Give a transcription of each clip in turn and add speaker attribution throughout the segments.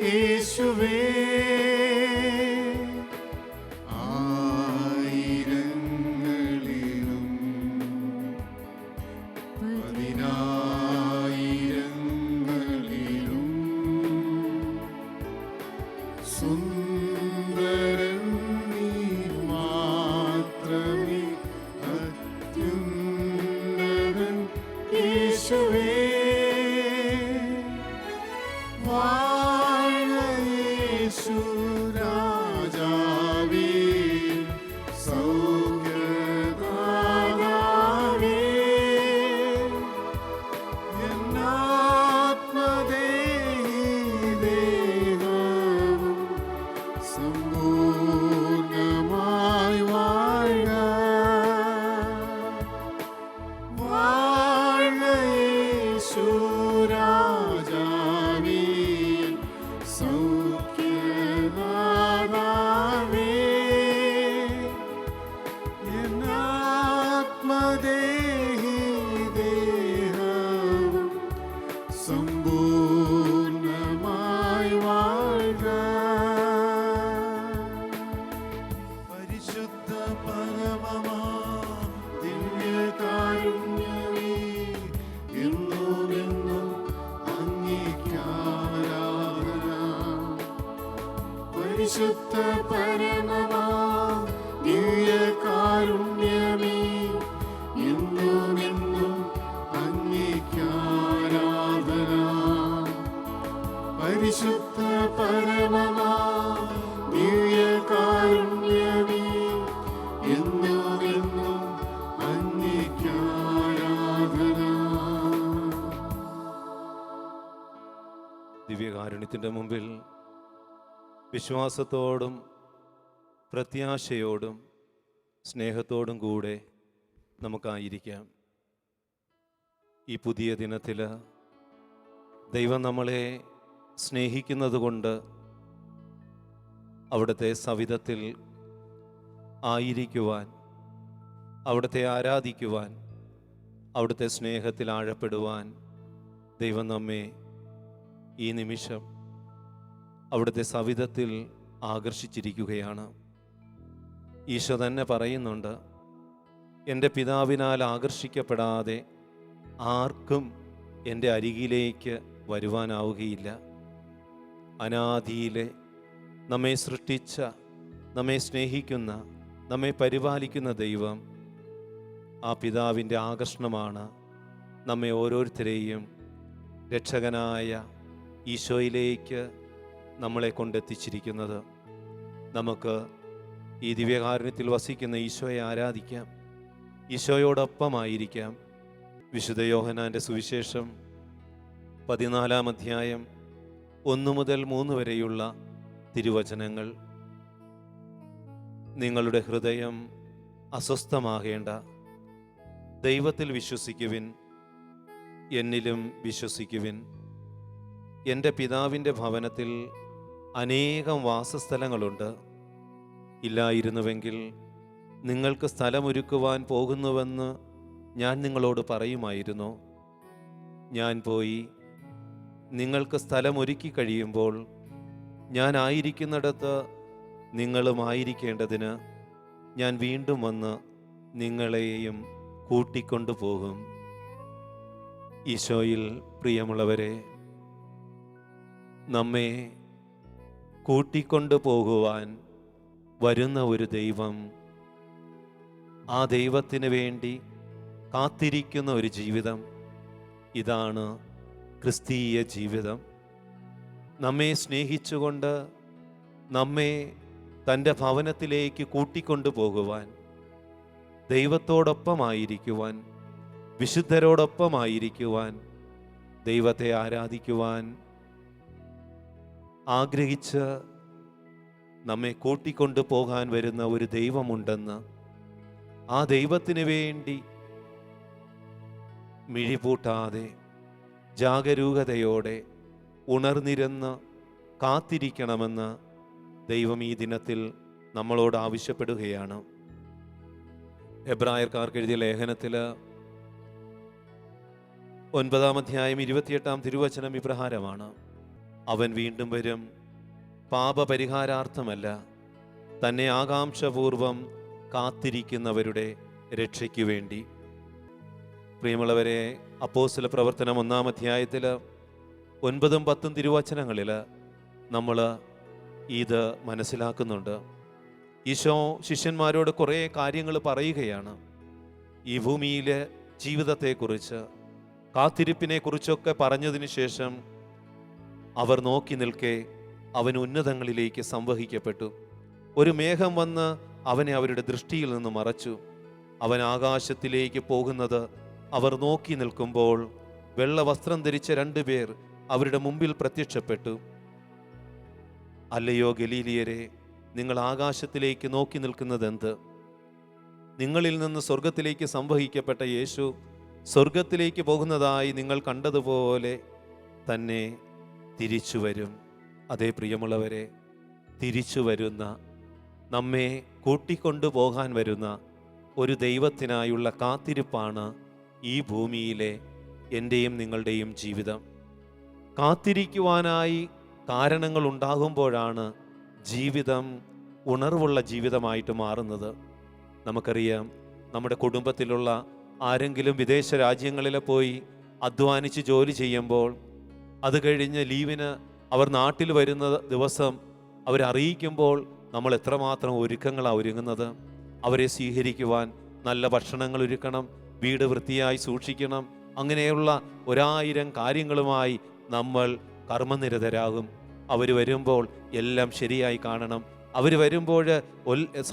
Speaker 1: യേശുവേ. സുന്ദരൻ നീ മാത്രമേ അത്യുന്നതൻ യേശുവേ. വാഴ്ക യേശു രാജാവേ, സൗഖ്യദാതാവേ. സമ്പൂർണമായി വാഴ്ക. വാഴ്ക യേശു രാജാവേ, സൗഖ്യദാതാവേ. ദേഹവും സമ്പൂർണമായി വാഴ്ക. പരിശുദ്ധ പരമമാ ദിവ്യകാരുണ്യമേ, എന്നുമെന്നും അങ്ങേയ്ക്കാരാധന. പരിശുദ്ധ പരമമാ ദിവ്യകാരുണ്യമേ, എന്നുമെന്നും അങ്ങേയ്ക്കാരാധന. പരിശുദ്ധ പരമമാ ദിവ്യകാരുണ്യമേ, എന്നുമെന്നും അങ്ങേയ്ക്കാരാധന.
Speaker 2: ദിവ്യകാരുണ്യത്തിൻ്റെ മുമ്പിൽ വിശ്വാസത്തോടും പ്രത്യാശയോടും സ്നേഹത്തോടും കൂടെ നമുക്കായിരിക്കാം. ഈ പുതിയ ദിനത്തിൽ ദൈവം നമ്മളെ സ്നേഹിക്കുന്നത് കൊണ്ട് അവിടുത്തെ സവിധത്തിൽ ആയിരിക്കുവാൻ, അവിടുത്തെ ആരാധിക്കുവാൻ, അവിടുത്തെ സ്നേഹത്തിൽ ആഴപ്പെടുവാൻ ദൈവം നമ്മെ ഈ നിമിഷം അവിടുത്തെ സവിധത്തിൽ ആകർഷിച്ചിരിക്കുകയാണ്. ഈശോ തന്നെ പറയുന്നുണ്ട്, എൻ്റെ പിതാവിനാൽ ആകർഷിക്കപ്പെടാതെ ആർക്കും എൻ്റെ അരികിലേക്ക് വരുവാനാവുകയില്ല. അനാദിയിലെ നമ്മെ സൃഷ്ടിച്ച, നമ്മെ സ്നേഹിക്കുന്ന, നമ്മെ പരിപാലിക്കുന്ന ദൈവം, ആ പിതാവിൻ്റെ ആകർഷണമാണ് നമ്മെ ഓരോരുത്തരെയും രക്ഷകനായ ഈശോയിലേക്ക് നമ്മളെ കൊണ്ടെത്തിച്ചിരിക്കുന്നത്. നമുക്ക് ഈ ദിവ്യകാരുണ്യത്തിൽ വസിക്കുന്ന ഈശോയെ ആരാധിക്കാം, ഈശോയോടൊപ്പമായിരിക്കാം. വിശുദ്ധ യോഹന്നാൻ്റെ സുവിശേഷം 14-ാം അധ്യായം 1 മുതൽ 3 വരെയുള്ള തിരുവചനങ്ങൾ. നിങ്ങളുടെ ഹൃദയം അസ്വസ്ഥമാകേണ്ട, ദൈവത്തിൽ വിശ്വസിക്കുവിൻ, എന്നിലും വിശ്വസിക്കുവിൻ. എൻ്റെ പിതാവിൻ്റെ ഭവനത്തിൽ അനേകം വാസസ്ഥലങ്ങളുണ്ട്. ഇല്ലായിരുന്നുവെങ്കിൽ നിങ്ങൾക്ക് സ്ഥലമൊരുക്കുവാൻ പോകുന്നുവെന്ന് ഞാൻ നിങ്ങളോട് പറയുമായിരുന്നു. ഞാൻ പോയി നിങ്ങൾക്ക് സ്ഥലമൊരുക്കി കഴിയുമ്പോൾ ഞാൻ ആയിരിക്കുന്നിടത്ത് നിങ്ങളുമായിരിക്കേണ്ടതിന് ഞാൻ വീണ്ടും വന്ന് നിങ്ങളെയും കൂട്ടിക്കൊണ്ടുപോകും. ഈശോയിൽ പ്രിയമുള്ളവരെ, നമ്മെ കൂട്ടിക്കൊണ്ടു പോകുവാൻ വരുന്ന ഒരു ദൈവം, ആ ദൈവത്തിന് വേണ്ടി കാത്തിരിക്കുന്ന ഒരു ജീവിതം, ഇതാണ് ക്രിസ്തീയ ജീവിതം. നമ്മെ സ്നേഹിച്ചുകൊണ്ട് നമ്മെ തൻ്റെ ഭവനത്തിലേക്ക് കൂട്ടിക്കൊണ്ടു പോകുവാൻ, ദൈവത്തോടൊപ്പമായിരിക്കുവാൻ, വിശുദ്ധരോടൊപ്പമായിരിക്കുവാൻ, ദൈവത്തെ ആരാധിക്കുവാൻ ആഗ്രഹിച്ച് നമ്മെ കൂട്ടിക്കൊണ്ടു പോകാൻ വരുന്ന ഒരു ദൈവമുണ്ടെന്ന്, ആ ദൈവത്തിന് വേണ്ടി മിഴിപൂട്ടാതെ ജാഗരൂകതയോടെ ഉണർന്നിരുന്ന് കാത്തിരിക്കണമെന്ന് ദൈവം ഈ ദിനത്തിൽ നമ്മളോട് ആവശ്യപ്പെടുകയാണ്. എബ്രായർക്കാർക്ക് എഴുതിയ ലേഖനത്തിൽ 9-ാം അധ്യായം 28-ാം തിരുവചനം ഇപ്രകാരമാണ്: അവൻ വീണ്ടും വരും, പാപപരിഹാരാർത്ഥമല്ല, തന്നെ ആകാംക്ഷപൂർവം കാത്തിരിക്കുന്നവരുടെ രക്ഷയ്ക്കു വേണ്ടി. പ്രിയമുള്ളവരെ, അപ്പോസ്തല പ്രവർത്തനം 1-ാം അധ്യായത്തിൽ 9-10 തിരുവചനങ്ങളിൽ നമ്മൾ ഇത് മനസ്സിലാക്കുന്നുണ്ട്. ഈശോ ശിഷ്യന്മാരോട് കുറേ കാര്യങ്ങൾ പറയുകയാണ്. ഈ ഭൂമിയിലെ ജീവിതത്തെക്കുറിച്ച്, കാത്തിരിപ്പിനെക്കുറിച്ചൊക്കെ പറഞ്ഞതിന് ശേഷം അവർ നോക്കി നിൽക്കെ അവൻ ഉന്നതങ്ങളിലേക്ക് സംവഹിക്കപ്പെട്ടു. ഒരു മേഘം വന്ന് അവനെ അവരുടെ ദൃഷ്ടിയിൽ നിന്ന് മറച്ചു. അവൻ ആകാശത്തിലേക്ക് പോകുന്നത് അവർ നോക്കി നിൽക്കുമ്പോൾ വെള്ള വസ്ത്രം ധരിച്ച 2 പേർ അവരുടെ മുമ്പിൽ പ്രത്യക്ഷപ്പെട്ടു. അല്ലയോ ഗലീലിയരെ, നിങ്ങൾ ആകാശത്തിലേക്ക് നോക്കി നിൽക്കുന്നതെന്ത്? നിങ്ങളിൽ നിന്ന് സ്വർഗത്തിലേക്ക് സംവഹിക്കപ്പെട്ട യേശു സ്വർഗത്തിലേക്ക് പോകുന്നതായി നിങ്ങൾ കണ്ടതുപോലെ തന്നെ തിരിച്ചു വരും. അതേ പ്രിയമുള്ളവരെ, തിരിച്ചു വരുന്ന, നമ്മെ കൂട്ടിക്കൊണ്ടു പോകാൻ വരുന്ന ഒരു ദൈവത്തിനായുള്ള കാത്തിരിപ്പാണ് ഈ ഭൂമിയിലെ എൻ്റെയും നിങ്ങളുടെയും ജീവിതം. കാത്തിരിക്കുവാനായി കാരണങ്ങൾ ഉണ്ടാകുമ്പോഴാണ് ജീവിതം ഉണർവുള്ള ജീവിതമായിട്ട് മാറുന്നത്. നമുക്കറിയാം, നമ്മുടെ കുടുംബത്തിലുള്ള ആരെങ്കിലും വിദേശ രാജ്യങ്ങളിൽ പോയി അധ്വാനിച്ച് ജോലി ചെയ്യുമ്പോൾ അത് കഴിഞ്ഞ് ലീവിന് അവർ നാട്ടിൽ വരുന്ന ദിവസം അവരറിയിക്കുമ്പോൾ നമ്മൾ എത്രമാത്രം ഒരുക്കങ്ങളാണ് ഒരുങ്ങുന്നത്. അവരെ സ്വീകരിക്കുവാൻ നല്ല ഭക്ഷണങ്ങൾ ഒരുക്കണം, വീട് വൃത്തിയായി സൂക്ഷിക്കണം. അങ്ങനെയുള്ള 1000 കാര്യങ്ങളുമായി നമ്മൾ കർമ്മനിരതരാകും. അവർ വരുമ്പോൾ എല്ലാം ശരിയായി കാണണം. അവർ വരുമ്പോൾ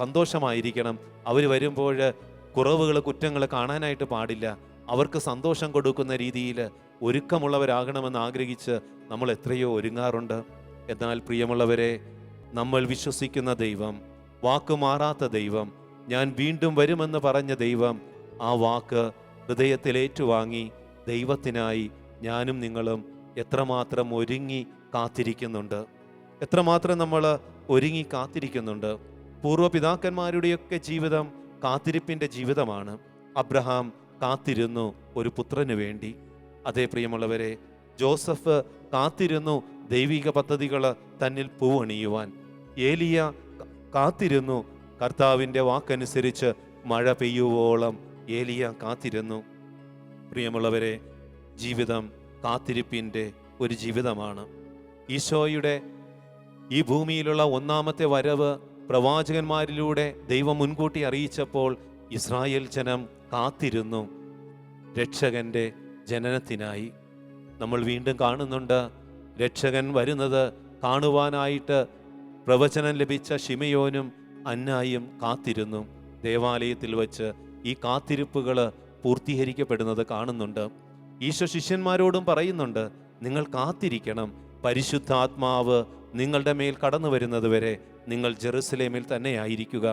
Speaker 2: സന്തോഷമായിരിക്കണം. അവർ വരുമ്പോൾ കുറവുകൾ, കുറ്റങ്ങൾ കാണാനായിട്ട് പാടില്ല. അവർക്ക് സന്തോഷം കൊടുക്കുന്ന രീതിയിൽ ഒരുക്കമുള്ളവരാകണമെന്ന് ആഗ്രഹിച്ച് നമ്മൾ എത്രയോ ഒരുങ്ങാറുണ്ട്. എന്നാൽ പ്രിയമുള്ളവരെ, നമ്മൾ വിശ്വസിക്കുന്ന ദൈവം, വാക്ക് മാറാത്ത ദൈവം, ഞാൻ വീണ്ടും വരുമെന്ന് പറഞ്ഞ ദൈവം, ആ വാക്ക് ഹൃദയത്തിൽ ഏറ്റുവാങ്ങി ദൈവത്തിനായി ഞാനും നിങ്ങളും എത്രമാത്രം ഒരുങ്ങി കാത്തിരിക്കുന്നുണ്ട്. എത്രമാത്രം നമ്മൾ ഒരുങ്ങി കാത്തിരിക്കുന്നുണ്ട്. പൂർവ്വപിതാക്കന്മാരുടെയൊക്കെ ജീവിതം കാത്തിരിപ്പിൻ്റെ ജീവിതമാണ്. അബ്രഹാം കാത്തിരുന്നു ഒരു പുത്രന് വേണ്ടി. അതേ പ്രിയമുള്ളവരെ, ജോസഫ് കാത്തിരുന്നു ദൈവിക പദ്ധതികൾ തന്നിൽ പൂവണിയുവാൻ. ഏലിയ കാത്തിരുന്നു കർത്താവിൻ്റെ വാക്കനുസരിച്ച് മഴ പെയ്യുവോളം ഏലിയ കാത്തിരുന്നു. പ്രിയമുള്ളവരെ, ജീവിതം കാത്തിരിപ്പിൻ്റെ ഒരു ജീവിതമാണ്. ഈശോയുടെ ഈ ഭൂമിയിലുള്ള 1-ാമത്തെ വരവ് പ്രവാചകന്മാരിലൂടെ ദൈവം മുൻകൂട്ടി അറിയിച്ചപ്പോൾ ഇസ്രായേൽ ജനം കാത്തിരുന്നു രക്ഷകന്റെ ജനനത്തിനായി. നമ്മൾ വീണ്ടും കാണുന്നുണ്ട്, രക്ഷകൻ വരുന്നത് കാണുവാനായിട്ട് പ്രവചനം ലഭിച്ച ശിമയോനും അന്നായും കാത്തിരുന്നു. ദേവാലയത്തിൽ വച്ച് ഈ കാത്തിരിപ്പുകൾ പൂർത്തീകരിക്കപ്പെടുന്നത് കാണുന്നുണ്ട്. ഈശോ ശിഷ്യന്മാരോടും പറയുന്നുണ്ട്, നിങ്ങൾ കാത്തിരിക്കണം, പരിശുദ്ധാത്മാവ് നിങ്ങളുടെ മേൽ കടന്നു വരുന്നത് വരെ നിങ്ങൾ ജെറുസലേമിൽ തന്നെ ആയിരിക്കുക.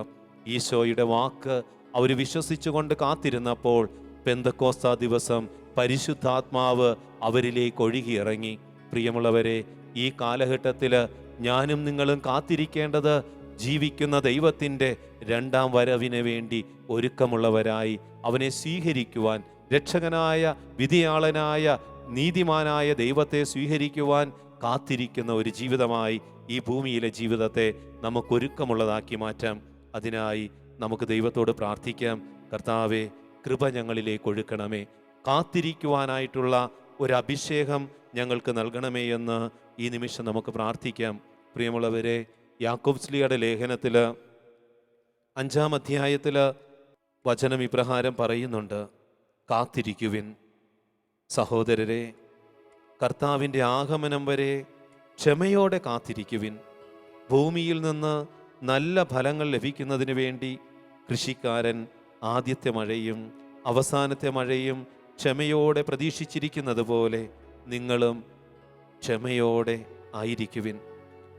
Speaker 2: ഈശോയുടെ വാക്ക് അവർ വിശ്വസിച്ചുകൊണ്ട് കാത്തിരുന്നപ്പോൾ പെന്തക്കോസ്താ ദിവസം പരിശുദ്ധാത്മാവ് അവരിലേക്ക് ഒഴുകിയിറങ്ങി. പ്രിയമുള്ളവരെ, ഈ കാലഘട്ടത്തിൽ ഞാനും നിങ്ങളും കാത്തിരിക്കേണ്ടത് ജീവിക്കുന്ന ദൈവത്തിൻ്റെ 2-ാം വരവിന് വേണ്ടി ഒരുക്കമുള്ളവരായി അവനെ സ്വീകരിക്കുവാൻ, രക്ഷകനായ, വിധിയാളനായ, നീതിമാനായ ദൈവത്തെ സ്വീകരിക്കുവാൻ കാത്തിരിക്കുന്ന ഒരു ജീവിതമായി ഈ ഭൂമിയിലെ ജീവിതത്തെ നമുക്കൊരുക്കമുള്ളതാക്കി മാറ്റാം. അതിനായി നമുക്ക് ദൈവത്തോട് പ്രാർത്ഥിക്കാം. കർത്താവേ, കൃപ ഞങ്ങളിലേക്ക് ഒഴുക്കണമേ, കാത്തിരിക്കുവാനായിട്ടുള്ള ഒരു അഭിഷേകം ഞങ്ങൾക്ക് നൽകണമേ എന്ന് ഈ നിമിഷം നമുക്ക് പ്രാർത്ഥിക്കാം. പ്രിയമുള്ളവരെ, യാക്കോബ് ശ്ലീഹയുടെ ലേഖനത്തിൽ 5-ാം അധ്യായത്തിൽ വചനം ഇപ്രകാരം പറയുന്നുണ്ട്, കാത്തിരിക്കുവിൻ. സഹോദരരെ, കർത്താവിൻ്റെ ആഗമനം വരെ ക്ഷമയോടെ കാത്തിരിക്കുവിൻ. ഭൂമിയിൽ നിന്ന് നല്ല ഫലങ്ങൾ ലഭിക്കുന്നതിന് വേണ്ടി കൃഷിക്കാരൻ ആദ്യത്തെ മഴയും അവസാനത്തെ മഴയും ക്ഷമയോടെ പ്രതീക്ഷിച്ചിരിക്കുന്നത് പോലെ നിങ്ങളും ക്ഷമയോടെ ആയിരിക്കുവിൻ,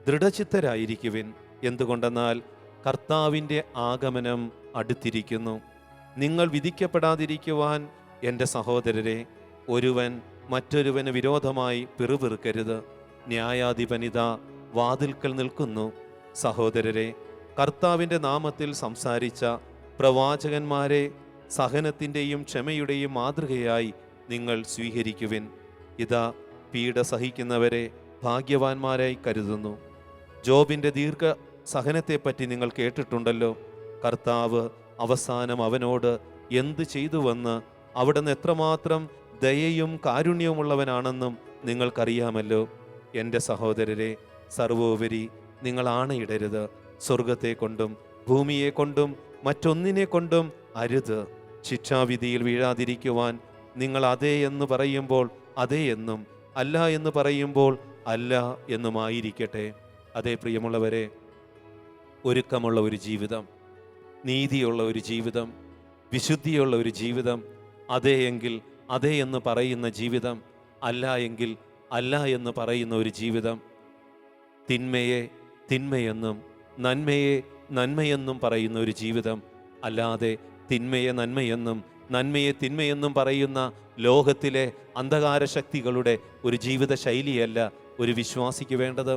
Speaker 2: ദൃഢചിത്തരായിരിക്കുവിൻ. എന്തുകൊണ്ടെന്നാൽ കർത്താവിൻ്റെ ആഗമനം അടുത്തിരിക്കുന്നു. നിങ്ങൾ വിധിക്കപ്പെടാതിരിക്കുവാൻ എൻ്റെ സഹോദരരെ, ഒരുവൻ മറ്റൊരുവന് വിരോധമായി പിറുപിറുക്കരുത്. ന്യായാധിപനിത വാതിൽക്കൽ നിൽക്കുന്നു. സഹോദരരെ, കർത്താവിൻ്റെ നാമത്തിൽ സംസാരിച്ച പ്രവാചകന്മാരെ സഹനത്തിൻ്റെയും ക്ഷമയുടെയും മാതൃകയായി നിങ്ങൾ സ്വീകരിക്കുവിൻ. ഇതാ, പീഡ സഹിക്കുന്നവരെ ഭാഗ്യവാന്മാരായി കരുതുന്നു. ജോബിൻ്റെ ദീർഘ സഹനത്തെപ്പറ്റി നിങ്ങൾ കേട്ടിട്ടുണ്ടല്ലോ. കർത്താവ് അവസാനം അവനോട് എന്ത് ചെയ്തുവെന്ന്, അവിടുന്ന് എത്രമാത്രം ദയയും കാരുണ്യവുമുള്ളവനാണെന്നും നിങ്ങൾക്കറിയാമല്ലോ. എൻ്റെ സഹോദരരെ, സർവോപരി നിങ്ങൾ ആണയിടരുത്. സ്വർഗത്തെ കൊണ്ടും ഭൂമിയെ കൊണ്ടും മറ്റൊന്നിനെ കൊണ്ടും അരുത്. ശിക്ഷാവിധിയിൽ വീഴാതിരിക്കുവാൻ നിങ്ങൾ അതെ എന്ന് പറയുമ്പോൾ അതെ എന്നും അല്ല എന്ന് പറയുമ്പോൾ അല്ല എന്നുമായിരിക്കട്ടെ. അതേ പ്രിയമുള്ളവരെ, ഒരുക്കമുള്ള ഒരു ജീവിതം, നീതിയുള്ള ഒരു ജീവിതം, വിശുദ്ധിയുള്ള ഒരു ജീവിതം, അതെ എങ്കിൽ അതെ എന്ന് പറയുന്ന ജീവിതം, അല്ല എങ്കിൽ അല്ല എന്ന് പറയുന്ന ഒരു ജീവിതം, തിന്മയെ തിന്മയെന്നും നന്മയെ നന്മയെന്നും പറയുന്ന ഒരു ജീവിതം, അല്ലാതെ തിന്മയെ നന്മയെന്നും നന്മയെ തിന്മയെന്നും പറയുന്ന ലോകത്തിലെ അന്ധകാര ശക്തികളുടെ ഒരു ജീവിത ശൈലിയല്ല ഒരു വിശ്വാസിക്ക് വേണ്ടത്.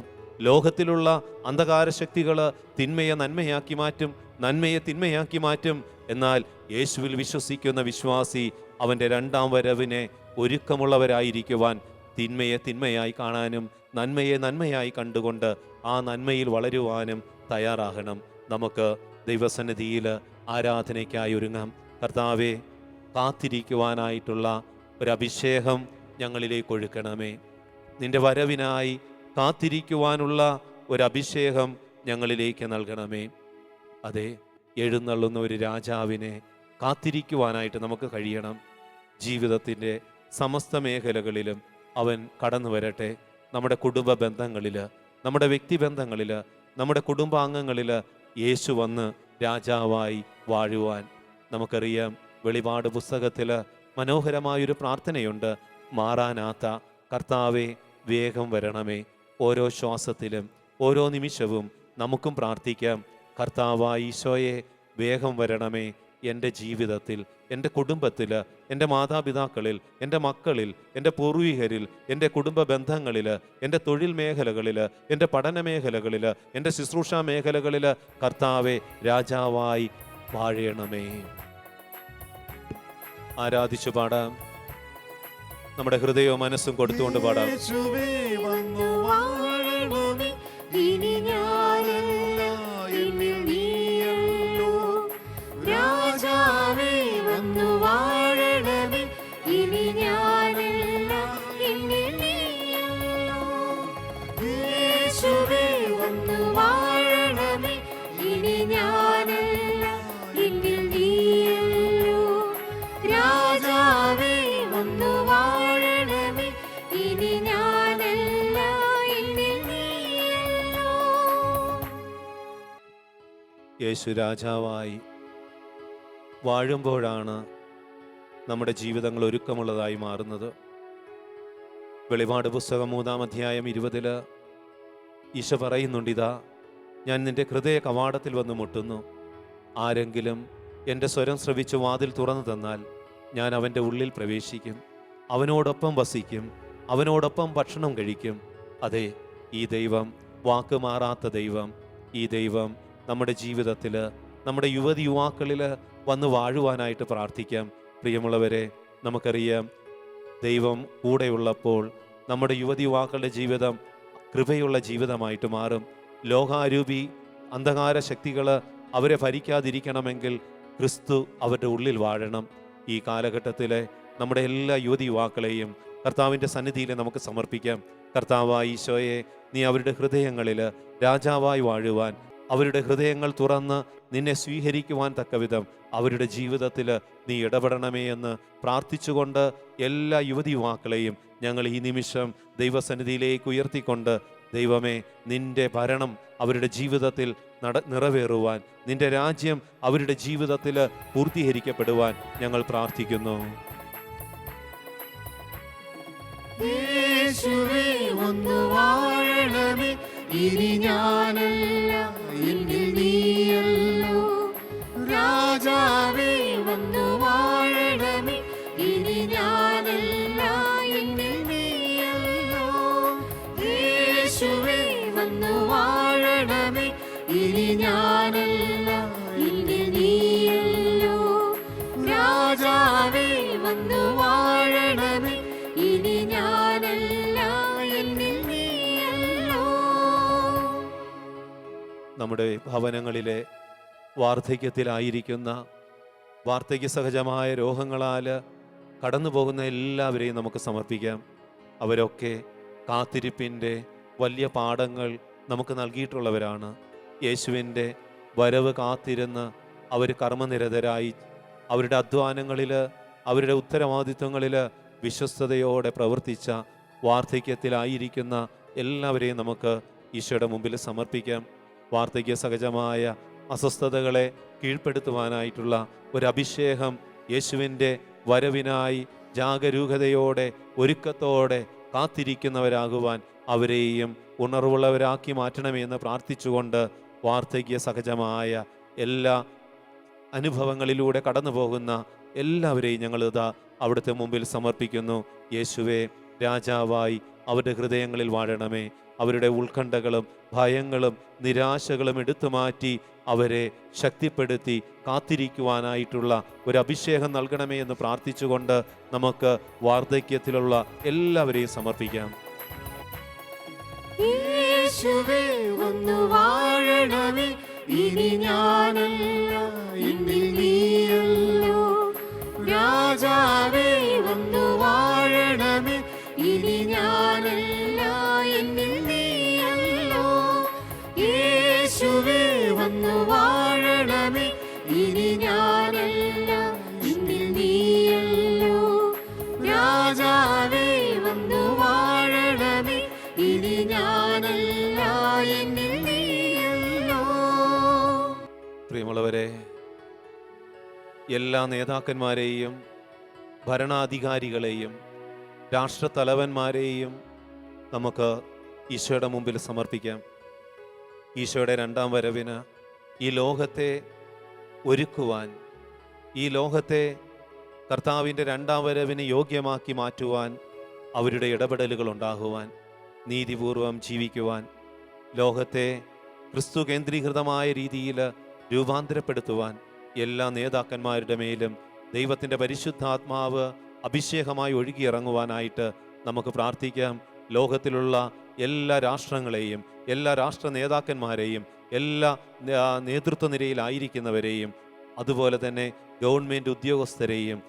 Speaker 2: ലോകത്തിലുള്ള അന്ധകാര ശക്തികൾ തിന്മയെ നന്മയാക്കി മാറ്റും, നന്മയെ തിന്മയാക്കി മാറ്റും. എന്നാൽ യേശുവിൽ വിശ്വസിക്കുന്ന വിശ്വാസി അവൻ്റെ രണ്ടാം വരവിനെ ഒരുക്കമുള്ളവരായിരിക്കുവാൻ, തിന്മയെ തിന്മയായി കാണാനും നന്മയെ നന്മയായി കണ്ടുകൊണ്ട് ആ നന്മയിൽ വളരുവാനും തയ്യാറാകണം. നമുക്ക് ദൈവസന്നിധിയിൽ ആരാധനയ്ക്കായി ഒരുങ്ങാം. കർത്താവെ, കാത്തിരിക്കുവാനായിട്ടുള്ള ഒരഭിഷേകം ഞങ്ങളിലേക്ക് ഒഴുക്കണമേ. നിന്റെ വരവിനായി കാത്തിരിക്കുവാനുള്ള ഒരഭിഷേകം ഞങ്ങളിലേക്ക് നൽകണമേ. അതെ, എഴുന്നള്ളുന്ന ഒരു രാജാവിനെ കാത്തിരിക്കുവാനായിട്ട് നമുക്ക് കഴിയണം. ജീവിതത്തിൻ്റെ സമസ്ത മേഖലകളിലും അവൻ കടന്നു വരട്ടെ. നമ്മുടെ കുടുംബ ബന്ധങ്ങളിൽ, നമ്മുടെ വ്യക്തിബന്ധങ്ങളിൽ, നമ്മുടെ കുടുംബാംഗങ്ങളിൽ യേശു വന്ന് രാജാവായി വാഴുവാൻ. നമുക്കറിയാം, വെളിപാട് പുസ്തകത്തിൽ മനോഹരമായൊരു പ്രാർത്ഥനയുണ്ട്. മാറാനാത്ത കർത്താവെ, വേഗം വരണമേ. ഓരോ ശ്വാസത്തിലും ഓരോ നിമിഷവും നമുക്കും പ്രാർത്ഥിക്കാം, കർത്താവായ ഈശോയെ, വേഗം വരണമേ. എൻ്റെ ജീവിതത്തിൽ, എൻ്റെ കുടുംബത്തിൽ, എൻ്റെ മാതാപിതാക്കളിൽ, എൻ്റെ മക്കളിൽ, എൻ്റെ പൂർവികരിൽ, എൻ്റെ കുടുംബ ബന്ധങ്ങളിൽ, എൻ്റെ തൊഴിൽ മേഖലകളിൽ, എൻ്റെ പഠന മേഖലകളിൽ, എൻ്റെ ശുശ്രൂഷ മേഖലകളിൽ കർത്താവെ രാജാവായി വാഴണമേ. ആരാധിച്ചു പാടാം. നമ്മുടെ ഹൃദയവും മനസ്സും കൊടുത്തുകൊണ്ട് പാടാം.
Speaker 1: യേശുവേ വന്നു വാഴണമേ, ഇനി ഞാനല്ല എന്നിൽ നീയല്ലോ. രാജാവേ വന്നു വാഴണമേ, ഇനി ഞാനല്ല എന്നിൽ നീയല്ലോ. യേശുവേ വന്നു വാഴണമേ, ഇനി ഞാനല്ല എന്നിൽ നീയല്ലോ. രാജാവേ വന്നു വാഴണമേ, ഇനി ഞാനല്ല എന്നിൽ നീയല്ലോ.
Speaker 2: യേശു രാജാവായി വാഴുമ്പോഴാണ് നമ്മുടെ ജീവിതങ്ങൾ ഒരുക്കമുള്ളതായി മാറുന്നത്. വെളിപാട് പുസ്തകം 3-ാം അധ്യായം 20 ഈശോ പറയുന്നുണ്ട്, ഇതാ ഞാൻ നിന്റെ ഹൃദയ കവാടത്തിൽ വന്ന് മുട്ടുന്നു. ആരെങ്കിലും എൻ്റെ സ്വരം ശ്രവിച്ച് വാതിൽ തുറന്നു തന്നാൽ ഞാൻ അവൻ്റെ ഉള്ളിൽ പ്രവേശിക്കും, അവനോടൊപ്പം വസിക്കും, അവനോടൊപ്പം ഭക്ഷണം കഴിക്കും. അതെ, ഈ ദൈവം വാക്ക് മാറാത്ത ദൈവം. ഈ ദൈവം നമ്മുടെ ജീവിതത്തിൽ, നമ്മുടെ യുവതി യുവാക്കളിൽ വന്ന് വാഴുവാനായിട്ട് പ്രാർത്ഥിക്കാം. പ്രിയമുള്ളവരെ, നമുക്കറിയാം, ദൈവം കൂടെയുള്ളപ്പോൾ നമ്മുടെ യുവതി യുവാക്കളുടെ ജീവിതം കൃപയുള്ള ജീവിതമായിട്ട് മാറും. ലോകാരൂപി അന്ധകാര ശക്തികൾ അവരെ ഭരിക്കാതിരിക്കണമെങ്കിൽ ക്രിസ്തു അവരുടെ ഉള്ളിൽ വാഴണം. ഈ കാലഘട്ടത്തിലെ നമ്മുടെ എല്ലാ യുവതി യുവാക്കളെയും കർത്താവിൻ്റെ സന്നിധിയിൽ നമുക്ക് സമർപ്പിക്കാം. കർത്താവായ ഈശോയെ, നീ അവരുടെ ഹൃദയങ്ങളിൽ രാജാവായി വാഴുവാൻ, അവരുടെ ഹൃദയങ്ങൾ തുറന്ന് നിന്നെ സ്വീകരിക്കുവാൻ തക്കവിധം അവരുടെ ജീവിതത്തിൽ നീ ഇടപെടണമേ എന്ന് പ്രാർത്ഥിച്ചുകൊണ്ട് എല്ലാ യുവതി യുവാക്കളെയും ഞങ്ങൾ ഈ നിമിഷം ദൈവസന്നിധിയിലേക്ക് ഉയർത്തിക്കൊണ്ട്, ദൈവമേ, നിന്റെ ഭരണം അവരുടെ ജീവിതത്തിൽ നിറവേറുവാൻ, നിന്റെ രാജ്യം അവരുടെ ജീവിതത്തിൽ പൂർത്തീകരിക്കപ്പെടുവാൻ ഞങ്ങൾ പ്രാർത്ഥിക്കുന്നു.
Speaker 1: യേശുവേ വന്നു വാഴണമേ, ഇനി ഞാനല്ല എന്നിൽ നീയല്ലോ. രാജാവേ വന്നു വാഴണമേ, ഇനി ഞാനല്ല എന്നിൽ നീയല്ലോ. യേശുവേ വന്നു വാഴണമേ, ഇനി ഞാനല്ല എന്നിൽ നീയല്ലോ. രാജാവേ വന്നു വാഴണമേ, ഇനി ഞാനല്ല എന്നിൽ നീയല്ലോ.
Speaker 2: നമ്മുടെ ഭവനങ്ങളിലെ വാർദ്ധക്യത്തിലായിരിക്കുന്ന വാർദ്ധക്യ സഹജമായ രോഗങ്ങളാൽ കടന്നു പോകുന്ന എല്ലാവരെയും നമുക്ക് സമർപ്പിക്കാം. അവരൊക്കെ കാത്തിരിപ്പിൻ്റെ വലിയ പാഠങ്ങൾ നമുക്ക് നൽകിയിട്ടുള്ളവരാണ്. യേശുവിൻ്റെ വരവ് കാത്തിരുന്ന് അവർ കർമ്മനിരതരായി അവരുടെ അധ്വാനങ്ങളിൽ, അവരുടെ ഉത്തരവാദിത്വങ്ങളിൽ വിശ്വസ്തയോടെ പ്രവർത്തിച്ച വാർദ്ധക്യത്തിലായിരിക്കുന്ന എല്ലാവരെയും നമുക്ക് ഈശോയുടെ മുമ്പിൽ സമർപ്പിക്കാം. വാർദ്ധക്യ സഹജമായ അസ്വസ്ഥതകളെ കീഴ്പ്പെടുത്തുവാനായിട്ടുള്ള ഒരു അഭിഷേകം യേശുവിൻ്റെ വരവിനായി ജാഗരൂകതയോടെ ഒരുക്കത്തോടെ കാത്തിരിക്കുന്നവരാകുവാൻ അവരെയും ഉണർവുള്ളവരാക്കി മാറ്റണമെന്ന് പ്രാർത്ഥിച്ചുകൊണ്ട് വാർദ്ധക്യ സഹജമായ എല്ലാ അനുഭവങ്ങളിലൂടെ കടന്നു പോകുന്ന എല്ലാവരെയും ഞങ്ങളിതാ അവിടുത്തെ മുമ്പിൽ സമർപ്പിക്കുന്നു. യേശുവേ, രാജാവായി അവരുടെ ഹൃദയങ്ങളിൽ വാഴണമേ. അവരുടെ ഉത്കണ്ഠകളും ഭയങ്ങളും നിരാശകളും എടുത്തു മാറ്റി അവരെ ശക്തിപ്പെടുത്തി കാത്തിരിക്കുവാനായിട്ടുള്ള ഒരു അഭിഷേകം നൽകണമേ എന്ന് പ്രാർത്ഥിച്ചുകൊണ്ട് നമുക്ക് വാർദ്ധക്യത്തിലുള്ള എല്ലാവരെയും സമർപ്പിക്കാം.
Speaker 1: യേശുവേ വന്നു വാഴണമേ, ഇനി ഞാനല്ല എന്നിൽ നീയല്ലോ. രാജാവേ വന്നു വാഴണമേ, ഇനി ഞാനല്ല എന്നിൽ നീയല്ലോ. യേശുവേ വന്നു വാഴണമേ, ഇനി ഞാനല്ല എന്നിൽ നീയല്ലോ. രാജാവേ വന്നു വാഴണമേ, ഇനി ഞാനല്ല എന്നിൽ നീയല്ലോ.
Speaker 2: പ്രിയമുള്ളവരെ, എല്ലാ നേതാക്കന്മാരെയും ഭരണാധികാരികളെയും രാഷ്ട്രത്തലവന്മാരെയും നമുക്ക് ഈശോയുടെ മുമ്പിൽ സമർപ്പിക്കാം. ഈശോയുടെ രണ്ടാം വരവിന് ഈ ലോകത്തെ ഒരുക്കുവാൻ, ഈ ലോകത്തെ കർത്താവിൻ്റെ രണ്ടാം വരവിന് യോഗ്യമാക്കി മാറ്റുവാൻ, അവരുടെ ഇടപെടലുകൾ ഉണ്ടാകുവാൻ, നീതിപൂർവം ജീവിക്കുവാൻ, ലോകത്തെ ക്രിസ്തു കേന്ദ്രീകൃതമായ രീതിയിൽ രൂപാന്തരപ്പെടുത്തുവാൻ എല്ലാ നേതാക്കന്മാരുടെ മേലും ദൈവത്തിൻ്റെ പരിശുദ്ധാത്മാവ് അഭിഷേകമായി ഒഴുകിയിറങ്ങുവാനായിട്ട് നമുക്ക് പ്രാർത്ഥിക്കാം. ലോകത്തിലുള്ള എല്ലാ രാഷ്ട്രങ്ങളെയും, എല്ലാ രാഷ്ട്ര നേതാക്കന്മാരെയും, എല്ലാ നേതൃത്വ നിരയിലായിരിക്കുന്നവരെയും, അതുപോലെ തന്നെ ഗവൺമെൻറ് ഉദ്യോഗസ്ഥരെയും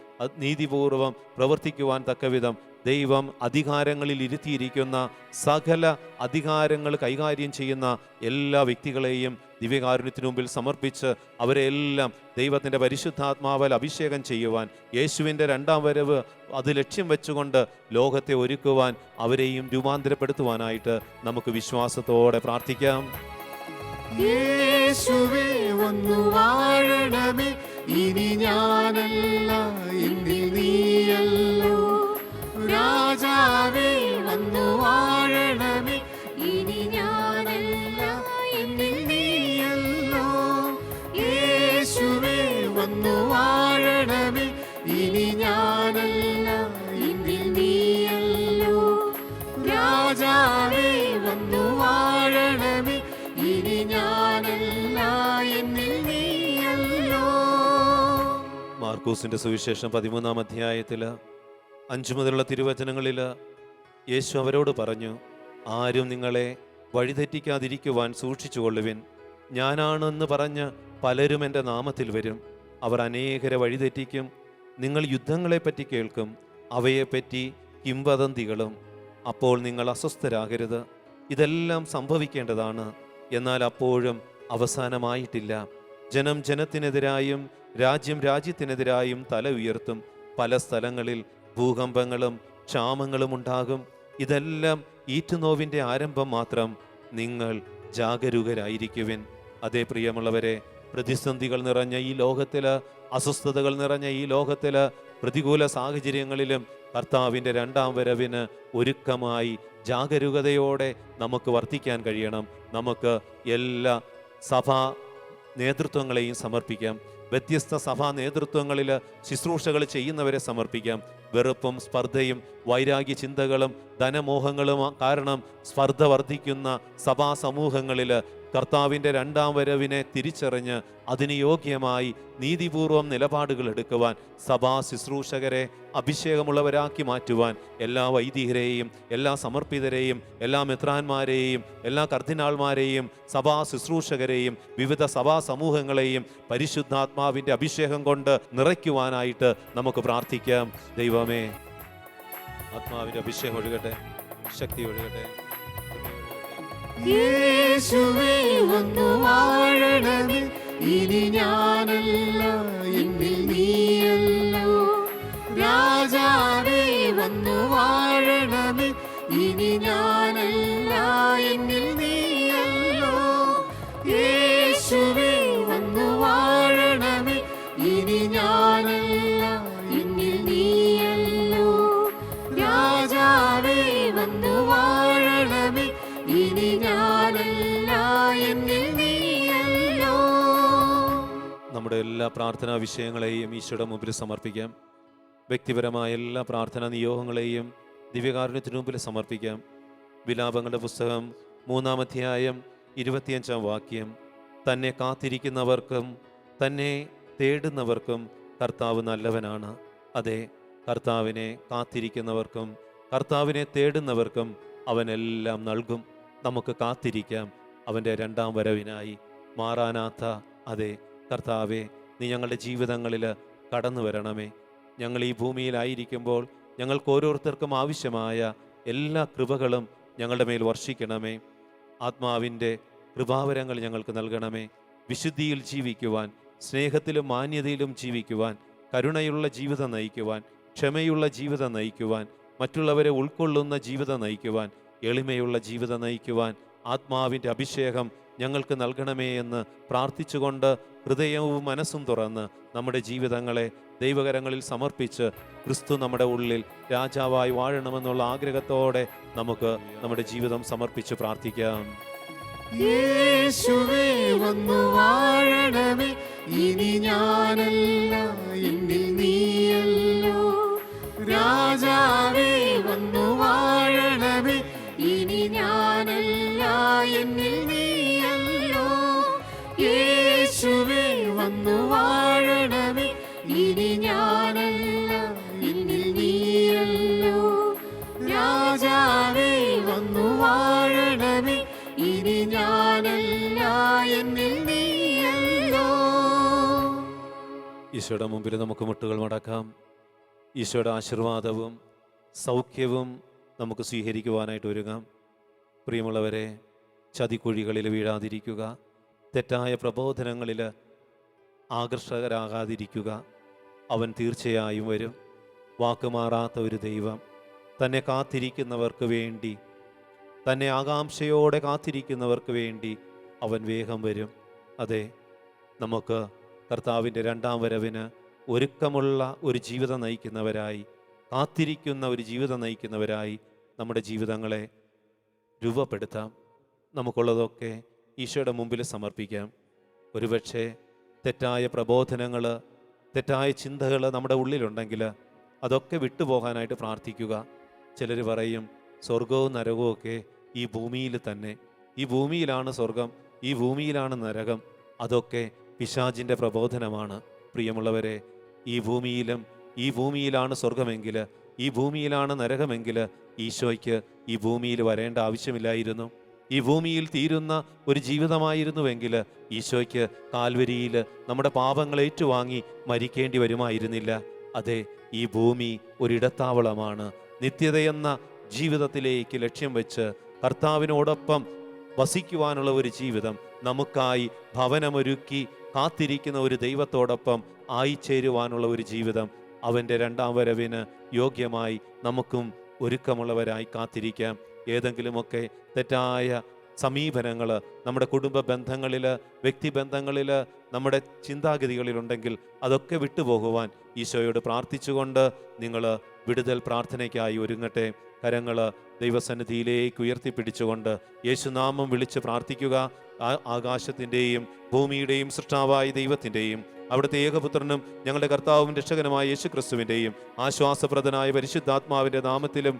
Speaker 2: നീതിപൂർവം പ്രവർത്തിക്കുവാൻ തക്കവിധം ദൈവം അധികാരങ്ങളിൽ ഇരുത്തിയിരിക്കുന്ന സകല അധികാരങ്ങൾ കൈകാര്യം ചെയ്യുന്ന എല്ലാ വ്യക്തികളെയും ദിവ്യകാരുണ്യത്തിനു മുമ്പിൽ സമർപ്പിച്ച് അവരെല്ലാം ദൈവത്തിൻ്റെ പരിശുദ്ധാത്മാവാൽ അഭിഷേകം ചെയ്യുവാൻ, യേശുവിൻ്റെ രണ്ടാം വരവ് അത് ലക്ഷ്യം വെച്ചുകൊണ്ട് ലോകത്തെ ഒരുക്കുവാൻ, അവരെയും രൂപാന്തരപ്പെടുത്തുവാനായിട്ട് നമുക്ക് വിശ്വാസത്തോടെ പ്രാർത്ഥിക്കാം.
Speaker 1: യേശുവേ വന്നു വാഴണമേ, ഇനി ഞാനല്ല എന്നിൽ നീയല്ലോ. രാജാവേ വന്നു വാഴണമേ, ഇനി ഞാനല്ല എന്നിൽ നീയല്ലോ. യേശുവേ വന്നു വാഴണമേ, ഇനി ഞാനല്ല എന്നിൽ നീയല്ലോ. രാജാവേ വന്നു വാഴണമേ, ഇനി ഞാനല്ല എന്നിൽ നീയല്ലോ.
Speaker 2: മാർക്കോസിന്റെ സുവിശേഷം 13-ാം അധ്യായത്തിൽ 5 മുതലുള്ള തിരുവചനങ്ങളിൽ യേശു അവരോട് പറഞ്ഞു, ആരും നിങ്ങളെ വഴിതെറ്റിക്കാതിരിക്കുവാൻ സൂക്ഷിച്ചുകൊള്ളുവിൻ. ഞാനാണെന്ന് പറഞ്ഞ് പലരും എൻ്റെ നാമത്തിൽ വരും. അവർ അനേകരെ വഴിതെറ്റിക്കും. നിങ്ങൾ യുദ്ധങ്ങളെപ്പറ്റി കേൾക്കും, അവയെപ്പറ്റി കിംവദന്തികളും. അപ്പോൾ നിങ്ങൾ അസ്വസ്ഥരാകരുത്. ഇതെല്ലാം സംഭവിക്കേണ്ടതാണ്, എന്നാൽ അപ്പോഴും അവസാനമായിട്ടില്ല. ജനം ജനത്തിനെതിരായും രാജ്യം രാജ്യത്തിനെതിരായും തല ഉയർത്തും. പല സ്ഥലങ്ങളിൽ ഭൂകമ്പങ്ങളും ക്ഷാമങ്ങളും ഉണ്ടാകും. ഇതെല്ലാം ഈറ്റുനോവിൻ്റെ ആരംഭം മാത്രം. നിങ്ങൾ ജാഗരൂകരായിരിക്കുവിൻ. അതേ പ്രിയമുള്ളവരെ, പ്രതിസന്ധികൾ നിറഞ്ഞ ഈ ലോകത്തിൽ, അസ്വസ്ഥതകൾ നിറഞ്ഞ ഈ ലോകത്തിൽ, പ്രതികൂല സാഹചര്യങ്ങളിലും കർത്താവിൻ്റെ രണ്ടാം വരവിന് ഒരുക്കമായി ജാഗരൂകതയോടെ നമുക്ക് വർത്തിക്കാൻ കഴിയണം. നമുക്ക് എല്ലാ സഭാ നേതൃത്വങ്ങളെയും സമർപ്പിക്കാം. വ്യത്യസ്ത സഭാ നേതൃത്വങ്ങളിൽ ശുശ്രൂഷകൾ ചെയ്യുന്നവരെ സമർപ്പിക്കാം. വെറുപ്പും സ്പർദ്ധയും വൈരാഗ്യ ചിന്തകളും ധനമോഹങ്ങളും കാരണം സ്പർദ്ധ വർദ്ധിക്കുന്ന സഭാ സമൂഹങ്ങളിൽ കർത്താവിൻ്റെ രണ്ടാം വരവിനെ തിരിച്ചറിഞ്ഞ് അതിന് യോഗ്യമായി നീതിപൂർവം നിലപാടുകൾ എടുക്കുവാൻ സഭാ ശുശ്രൂഷകരെ അഭിഷേകമുള്ളവരാക്കി മാറ്റുവാൻ എല്ലാ വൈദികരെയും എല്ലാ സമർപ്പിതരെയും എല്ലാ മെത്രാന്മാരെയും എല്ലാ കർദിനാൾമാരെയും സഭാ ശുശ്രൂഷകരെയും വിവിധ സഭാ സമൂഹങ്ങളെയും പരിശുദ്ധാത്മാവിൻ്റെ അഭിഷേകം കൊണ്ട് നിറയ്ക്കുവാനായിട്ട് നമുക്ക് പ്രാർത്ഥിക്കാം. ദൈവമേ, ആത്മാവിൻ്റെ അഭിഷേകം ഒഴുകട്ടെ, ശക്തി ഒഴുകട്ടെ.
Speaker 1: യേശുവേ വന്നു വാഴണമേ, ഇനി ഞാനല്ല എന്നിൽ നീയല്ലോ. രാജാവേ വന്നു വാഴണമേ, ഇനി ഞാനല്ല എന്നിൽ നീയല്ലോ. യേശുവേ വന്നു വാഴണമേ, ഇനി ഞാനല്ല എന്നിൽ നീയല്ലോ. രാജാവേ വന്നു വാഴണമേ, ഇനി ഞാനല്ല എന്നിൽ നീയല്ലോ.
Speaker 2: നമ്മുടെ എല്ലാ പ്രാർത്ഥനാ വിഷയങ്ങളെയും ഈശോയുടെ മുമ്പിൽ സമർപ്പിക്കാം. വ്യക്തിപരമായ എല്ലാ പ്രാർത്ഥനാ നിയോഗങ്ങളെയും ദിവ്യകാരുണ്യത്തിനു മുമ്പിൽ സമർപ്പിക്കാം. വിലാപങ്ങളുടെ പുസ്തകം 3-ാം അധ്യായം 25-ാം വാക്യം, തന്നെ കാത്തിരിക്കുന്നവർക്കും തന്നെ തേടുന്നവർക്കും കർത്താവ് നല്ലവനാണ്. അതെ, കർത്താവിനെ കാത്തിരിക്കുന്നവർക്കും കർത്താവിനെ തേടുന്നവർക്കും അവനെല്ലാം നൽകും. നമുക്ക് കാത്തിരിക്കാം അവൻ്റെ രണ്ടാം വരവിനായി. മാറാനാത്ത, അതെ കർത്താവെ, നീ ഞങ്ങളുടെ ജീവിതങ്ങളിൽ കടന്നു വരണമേ. ഞങ്ങൾ ഈ ഭൂമിയിലായിരിക്കുമ്പോൾ ഞങ്ങൾക്ക് ഓരോരുത്തർക്കും ആവശ്യമായ എല്ലാ കൃപകളും ഞങ്ങളുടെ മേൽ വർഷിക്കണമേ. ആത്മാവിൻ്റെ കൃപാവരങ്ങൾ ഞങ്ങൾക്ക് നൽകണമേ. വിശുദ്ധിയിൽ ജീവിക്കുവാൻ, സ്നേഹത്തിലും മാന്യതയിലും ജീവിക്കുവാൻ, കരുണയുള്ള ജീവിതം നയിക്കുവാൻ, ക്ഷമയുള്ള ജീവിതം നയിക്കുവാൻ, മറ്റുള്ളവരെ ഉൾക്കൊള്ളുന്ന ജീവിതം നയിക്കുവാൻ, എളിമയുള്ള ജീവിതം നയിക്കുവാൻ ആത്മാവിൻ്റെ അഭിഷേകം ഞങ്ങൾക്ക് നൽകണമേ എന്ന് പ്രാർത്ഥിച്ചുകൊണ്ട് ഹൃദയവും മനസ്സും തുറന്ന് നമ്മുടെ ജീവിതങ്ങളെ ദൈവകരങ്ങളിൽ സമർപ്പിച്ച് ക്രിസ്തു നമ്മുടെ ഉള്ളിൽ രാജാവായി വാഴണമെന്നുള്ള ആഗ്രഹത്തോടെ നമുക്ക് നമ്മുടെ ജീവിതം സമർപ്പിച്ച് പ്രാർത്ഥിക്കാം.
Speaker 1: യേശുവേ വന്നു വാഴണമേ, ഇനി ഞാനല്ല എന്നിൽ നീയല്ലോ. രാജാവേ വന്നു വാഴണമേ, ഇനി ഞാനല്ല എന്നിൽ നീയല്ലോ. യേശുവേ വന്നു വാഴണമേ, ഇനി ഞാനല്ല എന്നിൽ നീയല്ലോ. രാജാവേ വന്നു വാഴണമേ, ഇനി ഞാനല്ല എന്നിൽ നീയല്ലോ.
Speaker 2: ഈശോയുടെ മുമ്പിൽ നമുക്ക് മുട്ടുകൾ മടക്കാം. ഈശോയുടെ ആശീർവാദവും സൗഖ്യവും നമുക്ക് സ്വീകരിക്കുവാനായിട്ട് ഒരുങ്ങാം. പ്രിയമുള്ളവരെ, ചതിക്കുഴികളിൽ വീഴാതിരിക്കുക, തെറ്റായ പ്രബോധനങ്ങളിൽ ആകർഷകരാകാതിരിക്കുക. അവൻ തീർച്ചയായും വരും. വാക്കുമാറാത്ത ഒരു ദൈവം തന്നെ കാത്തിരിക്കുന്നവർക്ക് വേണ്ടി, തന്നെ ആകാംക്ഷയോടെ കാത്തിരിക്കുന്നവർക്ക് വേണ്ടി അവൻ വേഗം വരും. അതെ, നമുക്ക് കർത്താവിൻ്റെ രണ്ടാം വരവിന് ഒരുക്കമുള്ള ഒരു ജീവിതം നയിക്കുന്നവരായി, കാത്തിരിക്കുന്ന ഒരു ജീവിതം നയിക്കുന്നവരായി നമ്മുടെ ജീവിതങ്ങളെ രൂപപ്പെടുത്താം. നമുക്കുള്ളതൊക്കെ ഈശോയുടെ മുമ്പിൽ സമർപ്പിക്കാം. ഒരുപക്ഷെ തെറ്റായ പ്രബോധനങ്ങൾ, തെറ്റായ ചിന്തകൾ നമ്മുടെ ഉള്ളിലുണ്ടെങ്കിൽ അതൊക്കെ വിട്ടുപോകാനായിട്ട് പ്രാർത്ഥിക്കുക. ചിലർ പറയും, സ്വർഗവും നരകവും ഒക്കെ ഈ ഭൂമിയിൽ തന്നെ, ഈ ഭൂമിയിലാണ് സ്വർഗം, ഈ ഭൂമിയിലാണ് നരകം. അതൊക്കെ പിശാചിൻ്റെ പ്രബോധനമാണ്. പ്രിയമുള്ളവരെ, ഈ ഭൂമിയിലാണ് സ്വർഗമെങ്കിൽ, ഈ ഭൂമിയിലാണ് നരകമെങ്കിൽ ഈശോയ്ക്ക് ഈ ഭൂമിയിൽ വരേണ്ട ആവശ്യമില്ലായിരുന്നു. ഈ ഭൂമിയിൽ തീരുന്ന ഒരു ജീവിതമായിരുന്നുവെങ്കിൽ ഈശോയ്ക്ക് കാൽവരിയിൽ നമ്മുടെ പാപങ്ങൾ ഏറ്റുവാങ്ങി മരിക്കേണ്ടി വരുമായിരുന്നില്ല. അതെ, ഈ ഭൂമി ഒരിടത്താവളമാണ്. നിത്യതയെന്ന ജീവിതത്തിലേക്ക് ലക്ഷ്യം വെച്ച് കർത്താവിനോടൊപ്പം വസിക്കുവാനുള്ള ഒരു ജീവിതം, നമുക്കായി ഭവനമൊരുക്കി കാത്തിരിക്കുന്ന ഒരു ദൈവത്തോടൊപ്പം ആയിച്ചേരുവാനുള്ള ഒരു ജീവിതം, അവൻ്റെ രണ്ടാം വരവിന് യോഗ്യമായി നമുക്കും ഒരുക്കമുള്ളവരായി കാത്തിരിക്കാം. ഏതെങ്കിലുമൊക്കെ തെറ്റായ സമീപനങ്ങൾ നമ്മുടെ കുടുംബ ബന്ധങ്ങളിൽ, വ്യക്തിബന്ധങ്ങളിൽ, നമ്മുടെ ചിന്താഗതികളിലുണ്ടെങ്കിൽ അതൊക്കെ വിട്ടുപോകുവാൻ ഈശോയോട് പ്രാർത്ഥിച്ചുകൊണ്ട് നിങ്ങൾ വിടുതൽ പ്രാർത്ഥനയ്ക്കായി ഒരുങ്ങട്ടെ. കരങ്ങൾ ദൈവസന്നിധിയിലേക്ക് ഉയർത്തിപ്പിടിച്ചുകൊണ്ട് യേശുനാമം വിളിച്ച് പ്രാർത്ഥിക്കുക. ആകാശത്തിൻ്റെയും ഭൂമിയുടെയും സൃഷ്ടാവായ ദൈവത്തിൻ്റെയും അവിടുത്തെ ഏകപുത്രനും ഞങ്ങളുടെ കർത്താവും രക്ഷകനുമായ യേശു ക്രിസ്തുവിൻ്റെയും ആശ്വാസപ്രദനായ പരിശുദ്ധാത്മാവിൻ്റെ നാമത്തിലും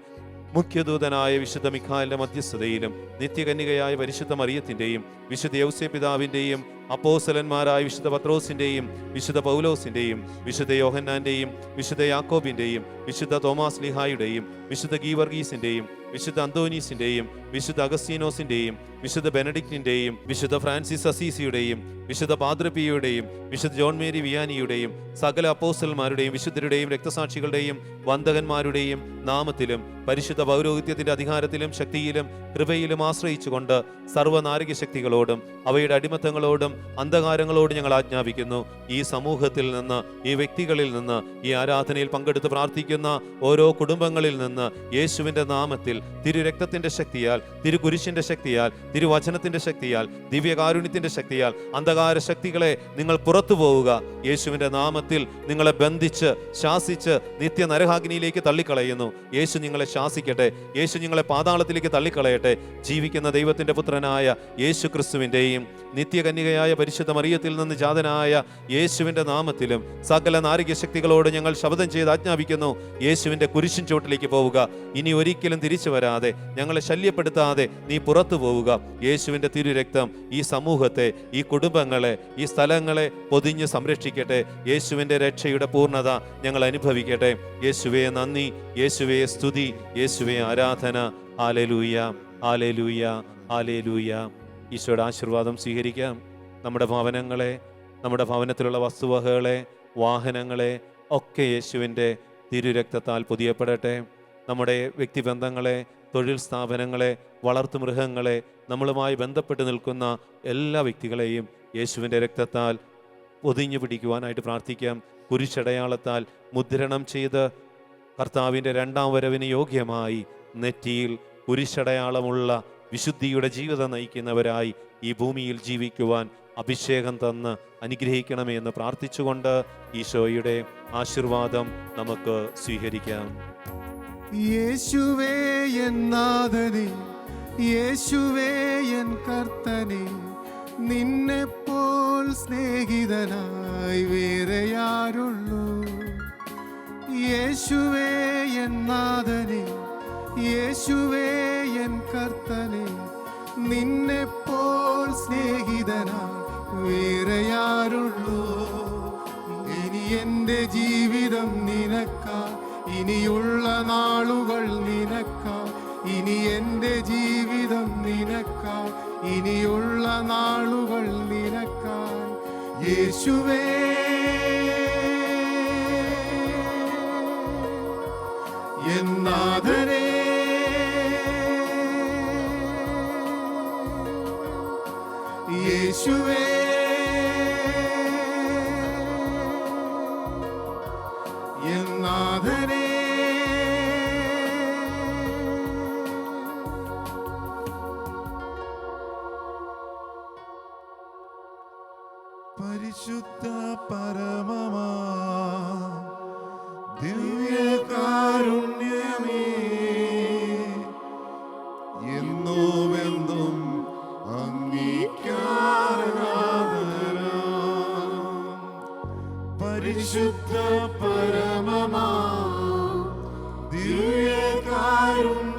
Speaker 2: മുഖ്യദൂതനായ വിശുദ്ധ മിഖായേലിന്റെ മധ്യസ്ഥതയിലും നിത്യകന്യകയായ പരിശുദ്ധ മറിയത്തിന്റെയും വിശുദ്ധ യൗസേ പിതാവിന്റെയും അപ്പോസ്തലന്മാരായ വിശുദ്ധ പത്രോസിന്റെയും വിശുദ്ധ പൗലോസിന്റെയും വിശുദ്ധ യോഹന്നാന്റെയും വിശുദ്ധ യാക്കോബിന്റെയും വിശുദ്ധ തോമാസ് ലീഹായുടെയും വിശുദ്ധ ഗീവർഗീസിന്റെയും വിശുദ്ധ അന്തോനീസിന്റെയും വിശുദ്ധ അഗസ്തീനോസിന്റെയും വിശുദ്ധ ബെനഡിക്റ്റിന്റെയും വിശുദ്ധ ഫ്രാൻസിസ് അസീസിയുടെയും വിശുദ്ധ പാദ്രപ്പിയുടെയും വിശുദ്ധ ജോൺ മേരി വിയാനിയുടെയും സകല അപ്പോസ്തലന്മാരുടെയും വിശുദ്ധരുടെയും രക്തസാക്ഷികളുടെയും വന്ദകന്മാരുടെയും നാമത്തിലും പരിശുദ്ധ പൗരോഹിത്യത്തിന്റെ അധികാരത്തിലും ശക്തിയിലും കൃപയിലും ആശ്രയിച്ചുകൊണ്ട് സർവ്വനാരിക ശക്തികളോടും അവയുടെ അടിമത്തങ്ങളോടും അന്ധകാരങ്ങളോടും ഞങ്ങൾ ആജ്ഞാപിക്കുന്നു. ഈ സമൂഹത്തിൽ നിന്ന്, ഈ വ്യക്തികളിൽ നിന്ന്, ഈ ആരാധനയിൽ പങ്കെടുത്ത് പ്രാർത്ഥിക്കുന്ന ഓരോ കുടുംബങ്ങളിൽ നിന്ന് യേശുവിന്റെ നാമത്തിൽ തിരുരക്തത്തിന്റെ ശക്തിയാൽ, തിരുകുരിശിന്റെ ശക്തിയാൽ, തിരുവചനത്തിന്റെ ശക്തിയാൽ, ദിവ്യകാരുണ്യത്തിന്റെ ശക്തിയാൽ അന്ധകാര ശക്തികളെ നിങ്ങൾ പുറത്തു പോവുക. യേശുവിന്റെ നാമത്തിൽ നിങ്ങളെ ബന്ധിച്ച് ശാസിച്ച് നിത്യ നരകാഗ്നിയിലേക്ക് തള്ളിക്കളയുന്നു. യേശു നിങ്ങളെ ശാസിക്കട്ടെ. യേശു നിങ്ങളെ പാതാളത്തിലേക്ക് തള്ളിക്കളയട്ടെ. ജീവിക്കുന്ന ദൈവത്തിന്റെ പുത്രനായ യേശു ക്രിസ്തുവിന്റെയും നിത്യകന്യകയായ പരിശുദ്ധ മറിയത്തിൽ നിന്ന് ജാതനായ യേശുവിന്റെ നാമത്തിലും സകല നാരിക ശക്തികളോട് ഞങ്ങൾ ശബ്ദം ചെയ്ത് ആജ്ഞാപിക്കുന്നു. യേശുവിന്റെ കുരിശിൻ ചോട്ടിലേക്ക് പോവുക. ഇനി ഒരിക്കലും തിരിച്ചു വരാതെ, ഞങ്ങളെ ശല്യപ്പെടുത്താതെ നീ പുറത്തു പോവുക. യേശുവിന്റെ തിരുരക്തം ഈ സമൂഹത്തെ, ഈ കുടുംബങ്ങളെ, ഈ സ്ഥലങ്ങളെ പൊതിഞ്ഞ് സംരക്ഷിക്കട്ടെ. യേശുവിന്റെ രക്ഷയുടെ പൂർണ്ണത ഞങ്ങൾ അനുഭവിക്കട്ടെ. യേശുവേ നന്ദി, യേശുവേ സ്തുതി, യേശുവേ ആരാധന. Hallelujah, hallelujah, hallelujah. ഈശോയുടെ ആശീർവാദം സ്വീകരിക്കാം. നമ്മുടെ ഭവനങ്ങളെ, നമ്മുടെ ഭവനത്തിലുള്ള വസ്തുവകകളെ, വാഹനങ്ങളെ ഒക്കെ യേശുവിൻ്റെ തിരുരക്തത്താൽ പുതിയപ്പെടട്ടെ. നമ്മുടെ വ്യക്തിബന്ധങ്ങളെ, തൊഴിൽ സ്ഥാപനങ്ങളെ, വളർത്തുമൃഗങ്ങളെ, നമ്മളുമായി ബന്ധപ്പെട്ട് നിൽക്കുന്ന എല്ലാ വ്യക്തികളെയും യേശുവിൻ്റെ രക്തത്താൽ പൊതിഞ്ഞു പിടിക്കുവാനായിട്ട് പ്രാർത്ഥിക്കാം. കുരിശടയാളത്താൽ മുദ്രണം ചെയ്ത് കർത്താവിൻ്റെ രണ്ടാം വരവിന് യോഗ്യമായി നെറ്റിയിൽ കുരിശടയാളമുള്ള വിശുദ്ധിയുടെ ജീവിതം നയിക്കുന്നവരായി ഈ ഭൂമിയിൽ ജീവിക്കുവാൻ അഭിഷേകം തന്ന് അനുഗ്രഹിക്കണമേ എന്ന് പ്രാർത്ഥിച്ചുകൊണ്ട് ഈശോയുടെ ആശീർവാദം നമുക്ക് സ്വീകരിക്കാം.
Speaker 1: യേശുവേ എൻ നാഥനേ, യേശുവേ എൻ കർത്തനേ, നിന്നെപ്പോൾ സ്നേഹിതനായി വേറെയാരുള്ളൂ? യേശുവേ എൻ നാഥനേ, യേശുവേ എൻ കർത്തനേ, നിന്നെപ്പോൾ സ്നേഹിതനായി വേറെയാരുള്ളൂ? ഇനി എൻ്റെ ജീവിതം നിനക്കാ, ഇനിയുള്ള നാളുകൾ നിനക്കാ, ഇനി എൻ്റെ ജീവിതം നിനക്കാ, ഇനിയുള്ള നാളുകൾ നിനക്കാ. യേശുവേ എൻ നാഥനേ, യേശുവേ എൻ നാഥനേ. പരിശുദ്ധ പരമമാ ദിവ്യകാരുണ്യമേ, എന്നുമെന്നും അംഗീകാരാധനം. പരിശുദ്ധ പരമമാ ദിവ്യകാരുണ്യമേ,